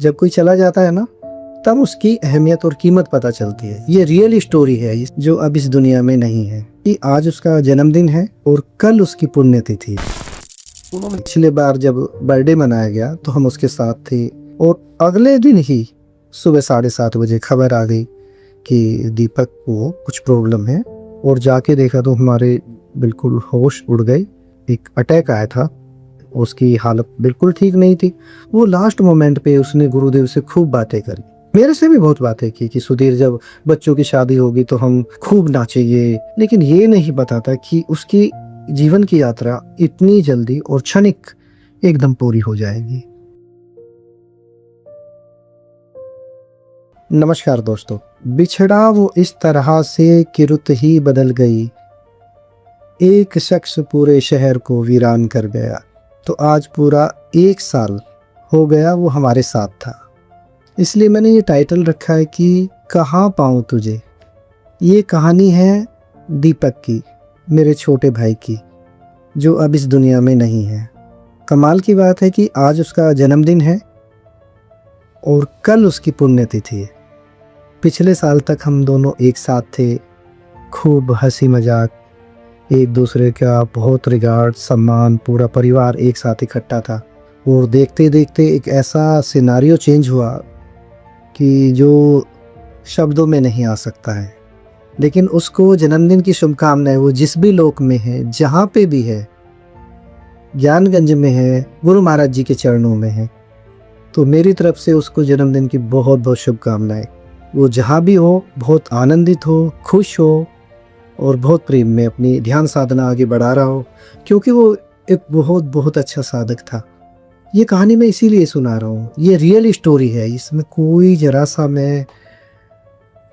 जब कोई चला जाता है ना, तब उसकी अहमियत और कीमत पता चलती है। ये रियल स्टोरी है जो अब इस दुनिया में नहीं है। कि आज उसका जन्मदिन है और कल उसकी पुण्यतिथि। पिछले बार जब बर्थडे मनाया गया तो हम उसके साथ थे, और अगले दिन ही सुबह 7:30 बजे खबर आ गई कि दीपक को कुछ प्रॉब्लम है। और जाके देखा तो हमारे बिल्कुल होश उड़ गए। एक अटैक आया था, उसकी हालत बिल्कुल ठीक नहीं थी। वो लास्ट मोमेंट पे उसने गुरुदेव से खूब बातें करी, मेरे से भी बहुत बातें की कि सुधीर, जब बच्चों की शादी होगी तो हम खूब नाचेंगे। लेकिन ये नहीं बताता कि उसकी जीवन की यात्रा इतनी जल्दी और क्षणिक एकदम पूरी हो जाएगी। नमस्कार दोस्तों। बिछड़ा वो इस तरह से कि रुत ही बदल गई, एक शख्स पूरे शहर को वीरान कर गया। तो आज पूरा 1 साल हो गया वो हमारे साथ था। इसलिए मैंने ये टाइटल रखा है कि कहाँ पाऊँ तुझे। ये कहानी है दीपक की, मेरे छोटे भाई की, जो अब इस दुनिया में नहीं है। कमाल की बात है कि आज उसका जन्मदिन है और कल उसकी पुण्यतिथि है। पिछले साल तक हम दोनों एक साथ थे, खूब हंसी मजाक, एक दूसरे का बहुत रिगार्ड सम्मान, पूरा परिवार एक साथ इकट्ठा था। और देखते देखते एक ऐसा सिनारियो चेंज हुआ कि जो शब्दों में नहीं आ सकता है। लेकिन उसको जन्मदिन की शुभकामनाएं, वो जिस भी लोक में है, जहाँ पे भी है, ज्ञानगंज में है, गुरु महाराज जी के चरणों में है, तो मेरी तरफ से उसको जन्मदिन की बहुत बहुत शुभकामनाएं। वो जहाँ भी हो बहुत आनंदित हो, खुश हो और बहुत प्रेम में अपनी ध्यान साधना आगे बढ़ा रहा हो, क्योंकि वो एक बहुत बहुत अच्छा साधक था। ये कहानी मैं इसीलिए सुना रहा हूँ। ये रियल स्टोरी है, इसमें कोई जरा सा मैं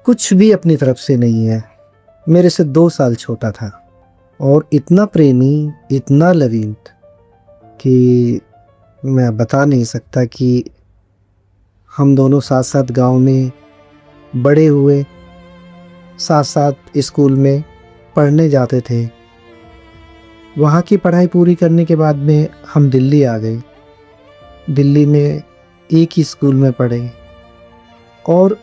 कुछ भी अपनी तरफ से नहीं है। मेरे से 2 साल छोटा था और इतना प्रेमी, इतना लवीन कि मैं बता नहीं सकता। कि हम दोनों साथ साथ गांव में बड़े हुए, साथ साथ स्कूल में पढ़ने जाते थे। वहाँ की पढ़ाई पूरी करने के बाद में हम दिल्ली आ गए। दिल्ली में एक ही स्कूल में पढ़े और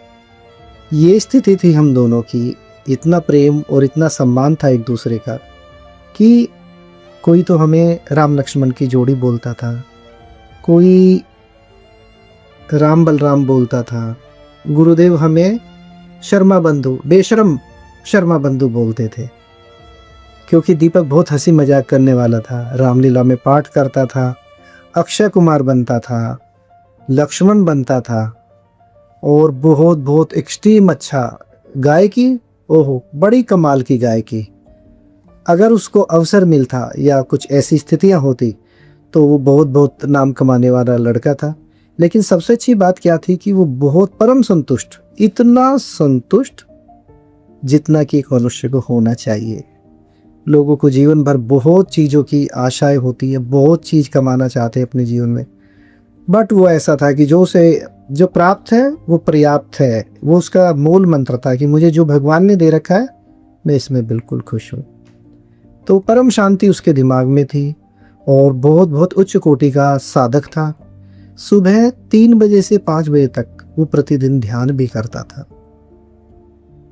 ये स्थिति थी हम दोनों की। इतना प्रेम और इतना सम्मान था एक दूसरे का कि कोई तो हमें राम लक्ष्मण की जोड़ी बोलता था, कोई राम बलराम बोलता था, गुरुदेव हमें शर्मा बंधु, बेशरम शर्मा बंधु बोलते थे, क्योंकि दीपक बहुत हंसी मजाक करने वाला था। रामलीला में पाठ करता था, अक्षय कुमार बनता था, लक्ष्मण बनता था और बहुत बहुत एक्सट्रीम अच्छा गायकी, ओहो बड़ी कमाल की गायकी। अगर उसको अवसर मिलता या कुछ ऐसी स्थितियां होती तो वो बहुत बहुत नाम कमाने वाला लड़का था। लेकिन सबसे अच्छी बात क्या थी कि वो बहुत परम संतुष्ट, इतना संतुष्ट जितना कि एक मनुष्य को होना चाहिए। लोगों को जीवन भर बहुत चीज़ों की आशाएं होती है, बहुत चीज़ कमाना चाहते हैं अपने जीवन में, बट वो ऐसा था कि जो प्राप्त है वो पर्याप्त है। वो उसका मूल मंत्र था कि मुझे जो भगवान ने दे रखा है मैं इसमें बिल्कुल खुश हूँ। तो परम शांति उसके दिमाग में थी और बहुत बहुत उच्च कोटि का साधक था। सुबह 3 बजे से 5 बजे तक वो प्रतिदिन ध्यान भी करता था।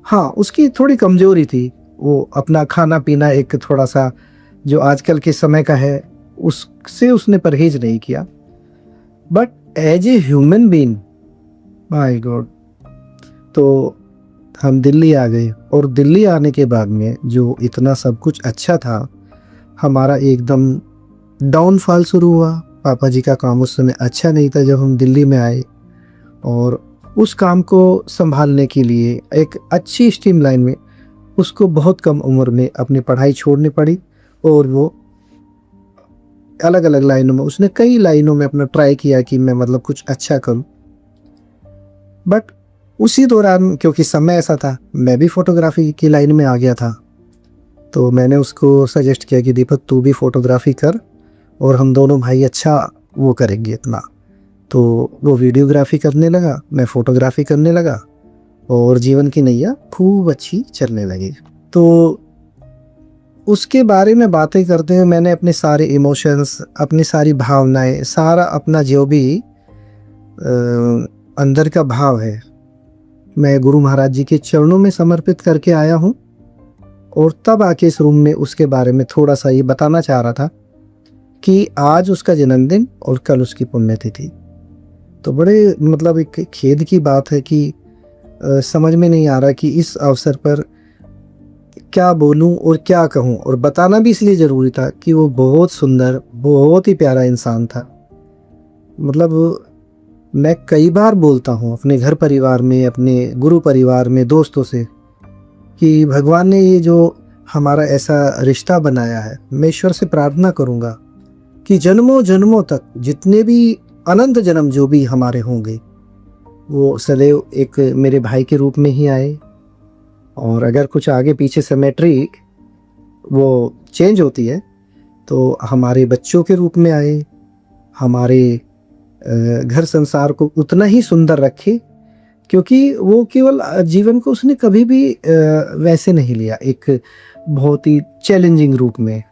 हाँ, उसकी थोड़ी कमजोरी थी, वो अपना खाना पीना एक थोड़ा सा जो आजकल के समय का है उससे उसने परहेज नहीं किया। But as a human being, my god. तो हम दिल्ली आ गए और दिल्ली आने के बाद में जो इतना सब कुछ अच्छा था, हमारा एकदम डाउनफॉल शुरू हुआ। पापा जी का काम उस समय अच्छा नहीं था जब हम दिल्ली में आए, और उस काम को संभालने के लिए एक अच्छी स्ट्रीम लाइन में उसको बहुत कम उम्र में अपनी पढ़ाई छोड़नी पड़ी। और वो अलग अलग लाइनों में, उसने कई लाइनों में अपना ट्राई किया कि मैं मतलब कुछ अच्छा करूं। बट उसी दौरान क्योंकि समय ऐसा था, मैं भी फोटोग्राफी की लाइन में आ गया था। तो मैंने उसको सजेस्ट किया कि दीपक तू भी फोटोग्राफी कर और हम दोनों भाई अच्छा वो करेंगे इतना। तो वो वीडियोग्राफी करने लगा, मैं फोटोग्राफी करने लगा और जीवन की नैया खूब अच्छी चलने लगी। तो उसके बारे में बातें करते हुए मैंने अपने सारे इमोशंस, अपनी सारी भावनाएं, सारा अपना जो भी अंदर का भाव है, मैं गुरु महाराज जी के चरणों में समर्पित करके आया हूँ। और तब आके इस रूम में उसके बारे में थोड़ा सा ये बताना चाह रहा था कि आज उसका जन्मदिन और कल उसकी पुण्यतिथि। तो बड़े मतलब एक खेद की बात है कि समझ में नहीं आ रहा कि इस अवसर पर क्या बोलूं और क्या कहूं। और बताना भी इसलिए ज़रूरी था कि वो बहुत सुंदर, बहुत ही प्यारा इंसान था। मतलब मैं कई बार बोलता हूँ अपने घर परिवार में, अपने गुरु परिवार में, दोस्तों से कि भगवान ने ये जो हमारा ऐसा रिश्ता बनाया है, मैं ईश्वर से प्रार्थना करूँगा कि जन्मों जन्मों तक जितने भी अनंत जन्म जो भी हमारे होंगे वो सदैव एक मेरे भाई के रूप में ही आए। और अगर कुछ आगे पीछे सिमेट्री वो चेंज होती है तो हमारे बच्चों के रूप में आए, हमारे घर संसार को उतना ही सुंदर रखे, क्योंकि वो केवल जीवन को उसने कभी भी वैसे नहीं लिया, एक बहुत ही चैलेंजिंग रूप में,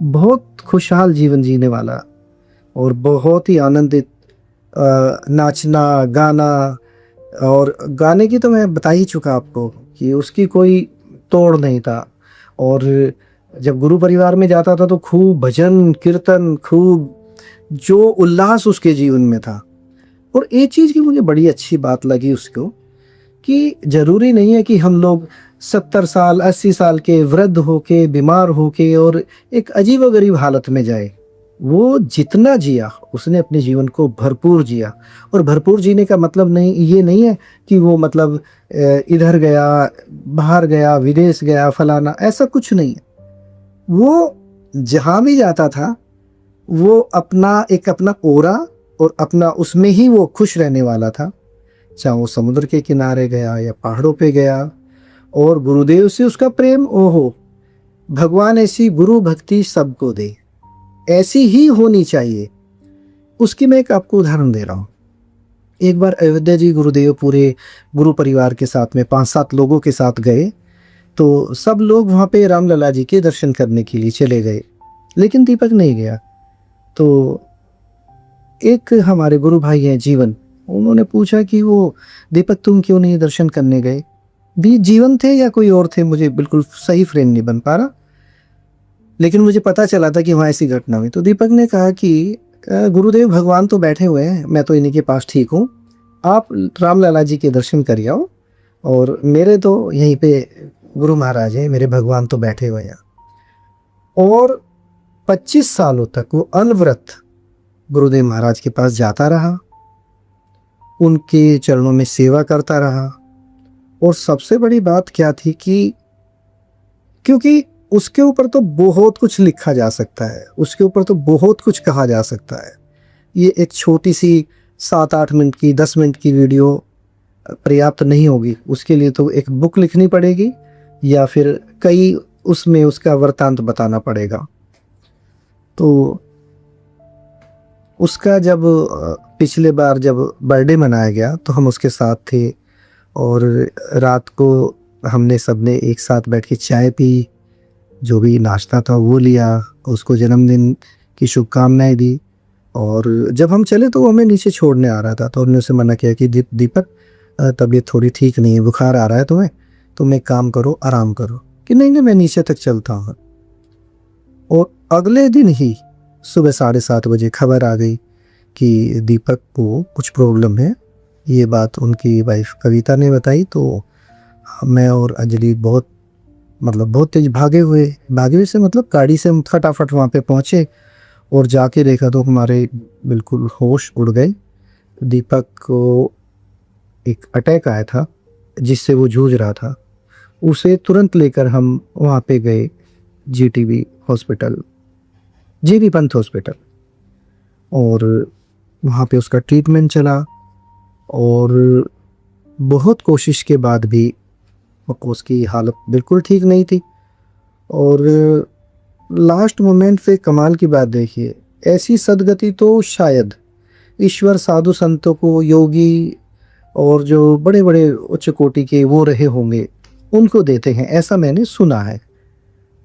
बहुत खुशहाल जीवन जीने वाला और बहुत ही आनंदित, नाचना गाना। और गाने की तो मैं बता ही चुका आपको कि उसकी कोई तोड़ नहीं था। और जब गुरु परिवार में जाता था तो खूब भजन कीर्तन, खूब जो उल्लास उसके जीवन में था। और एक चीज़ की मुझे बड़ी अच्छी बात लगी उसको कि ज़रूरी नहीं है कि हम लोग 70 साल 80 साल के वृद्ध होके, बीमार होके और एक अजीबोगरीब हालत में जाए। वो जितना जिया उसने अपने जीवन को भरपूर जिया। और भरपूर जीने का मतलब नहीं ये नहीं है कि वो मतलब इधर गया, बाहर गया, विदेश गया, फलाना, ऐसा कुछ नहीं है। वो जहाँ भी जाता था वो अपना ओरा और अपना उसमें ही वो खुश रहने वाला था। चाहे वो समुद्र के किनारे गया या पहाड़ों पे गया। और गुरुदेव से उसका प्रेम, ओहो, भगवान ऐसी गुरु भक्ति सबको दे, ऐसी ही होनी चाहिए। उसकी मैं एक आपको उदाहरण दे रहा हूँ। एक बार अयोध्या जी गुरुदेव पूरे गुरु परिवार के साथ में 5-7 लोगों के साथ गए। तो सब लोग वहाँ पे रामलला जी के दर्शन करने के लिए चले गए, लेकिन दीपक नहीं गया। तो एक हमारे गुरु भाई हैं जीवन, उन्होंने पूछा कि वो दीपक तुम क्यों नहीं दर्शन करने गए। भी जीवन थे या कोई और थे, मुझे बिल्कुल सही फ्रेम नहीं बन पा रहा, लेकिन मुझे पता चला था कि वहाँ ऐसी घटना हुई। तो दीपक ने कहा कि गुरुदेव भगवान तो बैठे हुए हैं, मैं तो इन्हीं के पास ठीक हूँ, आप रामलला जी के दर्शन कर आओ, और मेरे तो यहीं पे गुरु महाराज हैं, मेरे भगवान तो बैठे हुए हैं। और 25 सालों तक वो अनवरत गुरुदेव महाराज के पास जाता रहा, उनके चरणों में सेवा करता रहा। और सबसे बड़ी बात क्या थी कि क्योंकि उसके ऊपर तो बहुत कुछ लिखा जा सकता है, उसके ऊपर तो बहुत कुछ कहा जा सकता है। ये एक छोटी सी 7-8 मिनट की, 10 मिनट की वीडियो पर्याप्त नहीं होगी, उसके लिए तो एक बुक लिखनी पड़ेगी या फिर कई उसमें उसका वृत्तांत बताना पड़ेगा। तो उसका जब पिछले बार जब बर्थडे मनाया गया तो हम उसके साथ थे, और रात को हमने सबने एक साथ बैठ के चाय पी, जो भी नाश्ता था वो लिया, उसको जन्मदिन की शुभकामनाएं दी। और जब हम चले तो वो हमें नीचे छोड़ने आ रहा था, तो हमने उसे मना किया कि दीपक तबीयत थोड़ी ठीक नहीं है, बुखार आ रहा है तुम्हें, तुम एक काम करो, आराम करो। कि नहीं नहीं मैं नीचे तक चलता हूँ। और अगले दिन ही सुबह 7:30 बजे खबर आ गई कि दीपक को कुछ प्रॉब्लम है। ये बात उनकी वाइफ कविता ने बताई। तो मैं और अंजलि बहुत तेज भागे हुए से मतलब गाड़ी से हम फटाफट वहाँ पे पहुँचे, और जाके देखा तो हमारे बिल्कुल होश उड़ गए। दीपक को एक अटैक आया था जिससे वो जूझ रहा था। उसे तुरंत लेकर हम वहाँ पे गए, GTB hospital, GB Pant hospital, और वहाँ पे उसका ट्रीटमेंट चला। और बहुत कोशिश के बाद भी उसकी हालत बिल्कुल ठीक नहीं थी। और लास्ट मोमेंट पे कमाल की बात देखिए, ऐसी सदगति तो शायद ईश्वर साधु संतों को, योगी और जो बड़े बड़े उच्च कोटि के वो रहे होंगे उनको देते हैं, ऐसा मैंने सुना है।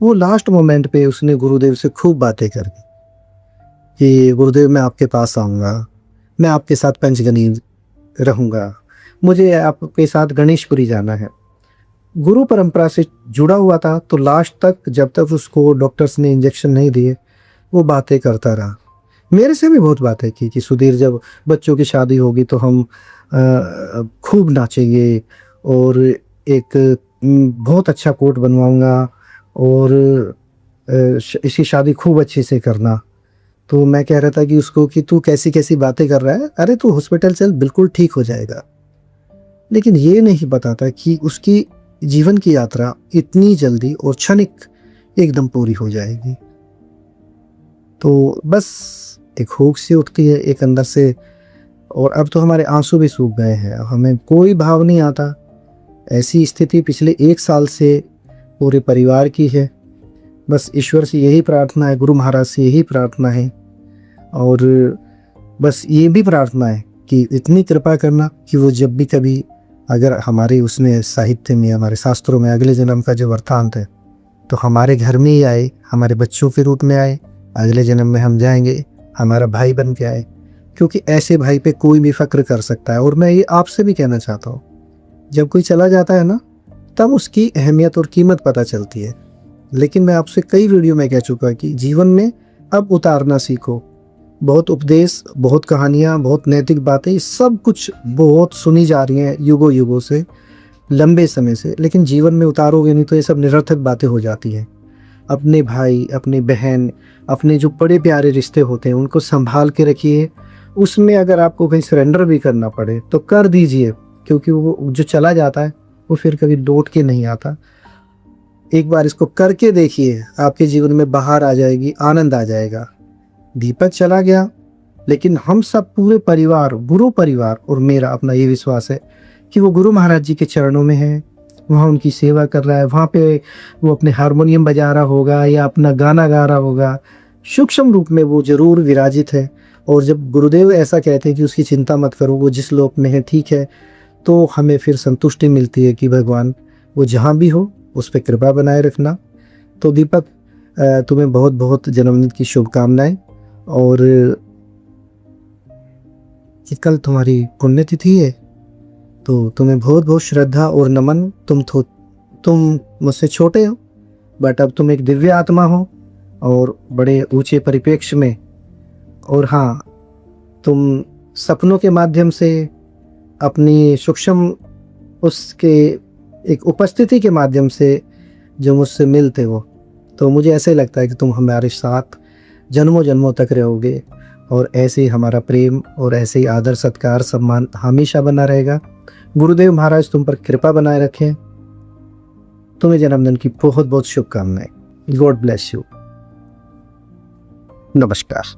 वो लास्ट मोमेंट पे उसने गुरुदेव से खूब बातें कर कि गुरुदेव मैं आपके पास आऊँगा, मैं आपके साथ पंचगनी रहूँगा, मुझे आपके साथ गणेशपुरी जाना है। गुरु परंपरा से जुड़ा हुआ था तो लास्ट तक, जब तक उसको डॉक्टर्स ने इंजेक्शन नहीं दिए, वो बातें करता रहा। मेरे से भी बहुत बातें की कि सुधीर, जब बच्चों की शादी होगी तो हम खूब नाचेंगे, और एक बहुत अच्छा कोट बनवाऊंगा, और इसकी शादी खूब अच्छे से करना। तो मैं कह रहा था कि उसको कि तू कैसी कैसी बातें कर रहा है, अरे तू हॉस्पिटल चल, बिल्कुल ठीक हो जाएगा। लेकिन ये नहीं बताता कि उसकी जीवन की यात्रा इतनी जल्दी और क्षणिक एकदम पूरी हो जाएगी। तो बस एक हुक सी उठती है एक अंदर से, और अब तो हमारे आंसू भी सूख गए हैं, हमें कोई भाव नहीं आता। ऐसी स्थिति पिछले 1 साल से पूरे परिवार की है। बस ईश्वर से यही प्रार्थना है, गुरु महाराज से यही प्रार्थना है, और बस ये भी प्रार्थना है कि इतनी कृपा करना कि वो जब भी कभी, अगर हमारे उसमें साहित्य में, हमारे शास्त्रों में अगले जन्म का जो वृत्तांत है, तो हमारे घर में ही आए, हमारे बच्चों के रूप में आए, अगले जन्म में हम जाएंगे हमारा भाई बन के आए, क्योंकि ऐसे भाई पे कोई भी फक्र कर सकता है। और मैं ये आपसे भी कहना चाहता हूँ, जब कोई चला जाता है ना, तब उसकी अहमियत और कीमत पता चलती है। लेकिन मैं आपसे कई वीडियो में कह चुका कि जीवन में अब उतारना सीखो। बहुत उपदेश, बहुत कहानियाँ, बहुत नैतिक बातें, सब कुछ बहुत सुनी जा रही हैं युगों युगों से, लंबे समय से, लेकिन जीवन में उतारोगे नहीं तो ये सब निरर्थक बातें हो जाती हैं। अपने भाई, अपनी बहन, अपने जो बड़े प्यारे रिश्ते होते हैं उनको संभाल के रखिए। उसमें अगर आपको कहीं सरेंडर भी करना पड़े तो कर दीजिए, क्योंकि वो जो चला जाता है वो फिर कभी लौट के नहीं आता। एक बार इसको करके देखिए, आपके जीवन में बाहर आ जाएगी, आनंद आ जाएगा। दीपक चला गया, लेकिन हम सब पूरे परिवार, गुरु परिवार, और मेरा अपना ये विश्वास है कि वो गुरु महाराज जी के चरणों में है, वहाँ उनकी सेवा कर रहा है, वहाँ पे वो अपने हारमोनियम बजा रहा होगा या अपना गाना गा रहा होगा। सूक्ष्म रूप में वो जरूर विराजित है। और जब गुरुदेव ऐसा कहते हैं कि उसकी चिंता मत करो, वो जिस लोक में है ठीक है, तो हमें फिर संतुष्टि मिलती है कि भगवान वो जहाँ भी हो उस पर कृपा बनाए रखना। तो दीपक, तुम्हें बहुत बहुत जन्मदिन की शुभकामनाएं, और कि कल तुम्हारी पुण्यतिथि है, तो तुम्हें बहुत बहुत श्रद्धा और नमन। तुम मुझसे छोटे हो, बट अब तुम एक दिव्य आत्मा हो और बड़े ऊंचे परिप्रेक्ष्य में। और हाँ, तुम सपनों के माध्यम से, अपनी सूक्ष्म उसके एक उपस्थिति के माध्यम से जो मुझसे मिलते हो, तो मुझे ऐसे लगता है कि तुम हमारे साथ जन्मों जन्मों तक रहोगे, और ऐसे ही हमारा प्रेम और ऐसे ही आदर सत्कार सम्मान हमेशा बना रहेगा। गुरुदेव महाराज तुम पर कृपा बनाए रखें। तुम्हें जन्मदिन की बहुत बहुत शुभकामनाएं। God bless you. नमस्कार।